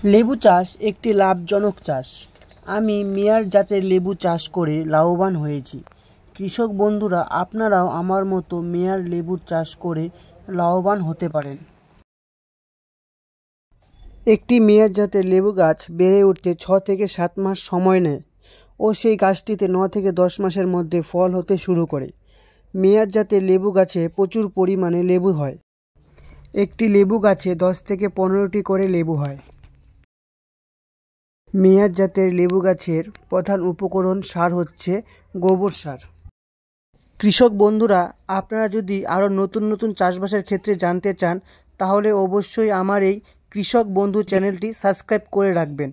লেবু চাষ একটি লাভজনক চাষ। আমি মেয়ার জাতের লেবু চাষ করে লাভবান হয়েছি। কৃষক বন্ধুরা, আপনারাও আমার মতো মেয়ার লেবুর চাষ করে লাভবান হতে পারেন। একটি মেয়ার জাতের লেবু গাছ বেড়ে উঠতে 6 থেকে 7 মাস সময় নেয় ও সেই গাছটিতে 9 থেকে 10 মাসের মধ্যে ফল হতে শুরু করে। মেয়ার জাতের লেবু গাছে প্রচুর পরিমাণে লেবু হয়। একটি লেবু গাছে 10 থেকে 15টি করে লেবু হয়। মেয়ার জাতের লেবু গাছের প্রধান উপকরণ সার হচ্ছে গোবর সার। কৃষক বন্ধুরা, আপনারা যদি আরও নতুন নতুন চাষবাসের ক্ষেত্রে জানতে চান তাহলে অবশ্যই আমার এই কৃষক বন্ধু চ্যানেলটি সাবস্ক্রাইব করে রাখবেন।